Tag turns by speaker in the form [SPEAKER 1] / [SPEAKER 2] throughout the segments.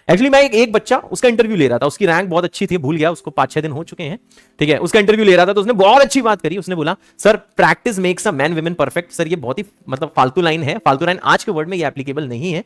[SPEAKER 1] Actually मैं एक बच्चा उसका इंटरव्यू ले रहा था, उसकी रैंक बहुत अच्छी थी, भूल गया, उसको 5-6 दिन हो चुके हैं, ठीक है। उसका इंटरव्यू ले रहा था तो उसने बहुत अच्छी बात करी, उसने बोला sir practice makes a man women perfect. Sir ये बहुत ही मतलब फालतू लाइन है, फालतू लाइन आज के वर्ड में ये एप्लीकेबल नहीं है।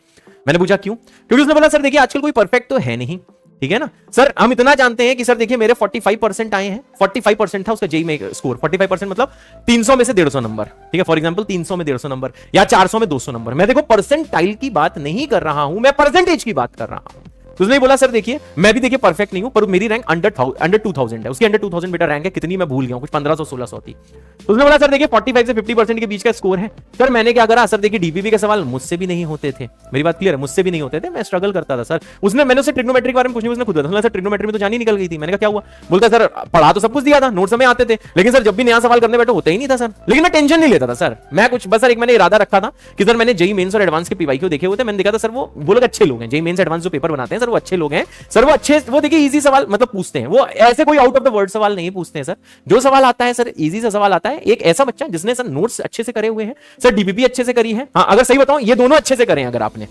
[SPEAKER 1] मैंने पूछा क्यों? क्योंकि उसने बोला सर देखिए आजकल कोई परफेक्ट तो है नहीं, ठीक है ना सर। हम इतना जानते हैं कि सर देखिए मेरे 45% आए हैं, 45% था उसका जेई में स्कोर, 45% मतलब 300 में से 150 नंबर, ठीक है। फॉर एग्जांपल 300 में 150 नंबर या 400 में 200 नंबर। मैं देखो परसेंटाइल की बात नहीं कर रहा हूं, मैं परसेंटेज की बात कर रहा हूं। तो उसने बोला सर देखिए मैं भी देखिए परफेक्ट नहीं हूं, पर मेरी रैंक अंडर 2000 है, उसकी अंडर 2000 बेटा रैंक है, कितनी मैं भूल गया हूं, कुछ 1500-1600 थी। तो उसने बोला सर देखिए 45 से 50% के बीच का स्कोर है। सर मैंने क्या करा, सर देखिए डीपीपी के सवाल मुझसे भी नहीं होते थे, मेरी बात क्लियर है, मुझसे भी नहीं होते थे, मैं स्ट्रगल करता था सर। मैंने उससे ट्रिग्नोमेट्री के बारे में कुछ नहीं, उसने खुद बताया सर ट्रिग्नोमेट्री में तो जानी निकल गई थी। मैंने कहा क्या हुआ? बोलता सर पढ़ा तो सब कुछ दिया था, नोट्स में आते थे, लेकिन सर जब भी नया सवाल करने बैठे होता ही नहीं था सर। लेकिन मैं टेंशन नहीं लेता था सर, मैं कुछ बस सर एक मैंने इरादा रखा था कि सर मैंने जेई मेंस और एडवांस के पीवाईक्यू देखे हुए थे, मैंने देखा था सर वो लोग अच्छे लोग हैं, जेई मेंस एडवांस जो पेपर बनाते हैं सर वो अच्छे लोग हैं सर, वो अच्छे, वो देखिए इजी सवाल मतलब पूछते हैं, वो ऐसे कोई आउट ऑफ द वर्ड सवाल नहीं पूछते हैं सर। जो सवाल आता है सर इजी सा सवाल आता है। एक ऐसा बच्चा जिसने सर नोट्स अच्छे से करे हुए हैं, सर डीपीपी अच्छे से करी है, हाँ अगर सही बताऊं ये दोनों अच्छे से करें अगर आपने,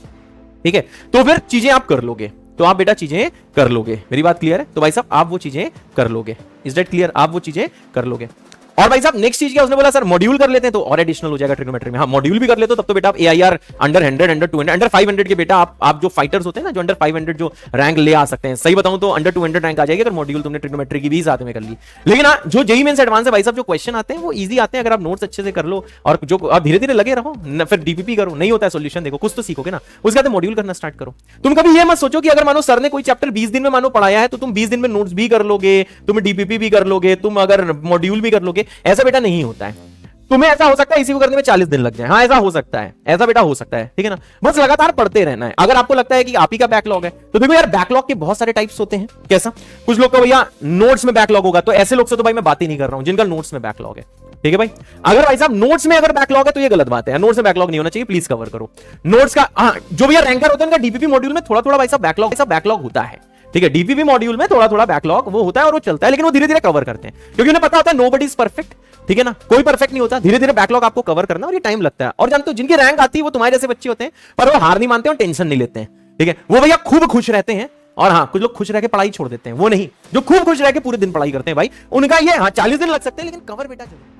[SPEAKER 1] ठीक है, तो फिर चीजें आप कर लोगे, तो आप बेटा चीजें कर लोगे। मेरी बात क्लियर है? तो भाई साहब आप वो चीजें कर लोगे, इज दैट क्लियर? आप वो चीजें कर लोगे। और भाई साहब नेक्स्ट चीज क्या उसने बोला सर मॉड्यूल कर लेते हैं तो और एडिशनल हो जाएगा ट्रिग्नोमेट्री में। हाँ मॉड्यूल भी कर लेते हो तब तो बेटा आप एआईआर अंडर 100, अंडर 200, अंडर 500 के बेटा आप जो फाइटर्स होते हैं ना जो अंडर 500 जो रैंक ले आ सकते हैं, सही बताऊं तो अंडर 200 रैंक आ जाएगी अगर मॉड्यूल तुमने ट्रिग्नोमेट्री की भी साथ में कर ली। लेकिन हाँ जो जेईई मेंस एडवांस है भाई साहब जो क्वेश्चन आते हैं वो इजी आते हैं अगर आप नोट्स अच्छे से कर लो और जो आप धीरे धीरे लगे रहो, फिर डीपीपी करो, नहीं होता है सोल्यूशन देखो कुछ तो सीखोगे ना, उसके बाद मॉड्यूल करना स्टार्ट करो। तुम कभी ये मत सोचो कि अगर मानो सर ने कोई चैप्टर 20 दिन में मानो पढ़ाया है तो तुम 20 दिन में नोट्स भी कर लोगे, तुम डीपीपी भी कर लोगे, तुम अगर मॉड्यूल भी कर लोगे, ऐसा बेटा नहीं होता है। तुम्हें ऐसा हो सकता है इसी को करने में 40 दिन लग जाए, हाँ ऐसा हो सकता है, ऐसा बेटा हो सकता है, ठीक है ना। बस लगातार पढ़ते रहना है। अगर आपको लगता है कि आप ही का बैकलॉग है तो देखो यार बैकलॉग के बहुत सारे टाइप्स होते हैं। कैसा? कुछ लोग का भैया नोट्स में बैकलॉग होगा, तो ऐसे लोग से तो भाई मैं बात ही नहीं कर रहा हूं जिनका नोट्स में बैकलॉग है, ठीक है भाई। अगर भाई साहब नोट्स में अगर बैकलॉग है तो ये गलत बात है, नोट्स में बैकलॉग नहीं होना चाहिए, प्लीज कवर करो नोट्स का। जो भैया रैंकर होता है उनका डीपीपी मॉड्यूल में थोड़ा थोड़ा भाई साहब बैकलॉग होता है, ठीक है। डीपीपी मॉड्यूल में थोड़ा थोड़ा बैकलॉग वो होता है और वो चलता है, लेकिन वो धीरे धीरे कवर करते हैं क्योंकि उन्हें पता होता है नोबडी इज परफेक्ट, ठीक है ना, कोई परफेक्ट नहीं होता। धीरे धीरे बैकलॉग आपको कवर करना और ये टाइम लगता है। और जानते हो जिनकी रैंक आती है वो तुम्हारे जैसे बच्चे होते हैं पर वो हार नहीं मानते और टेंशन नहीं लेते हैं, ठीक है। वो भैया खूब खुश रहते हैं और हाँ कुछ लोग खुश रह के पढ़ाई छोड़ देते हैं, वो नहीं, जो खूब खुश रह के पूरे दिन पढ़ाई करते हैं भाई उनका ये हाँ 40 दिन लग सकते हैं लेकिन कवर बेटा जरूर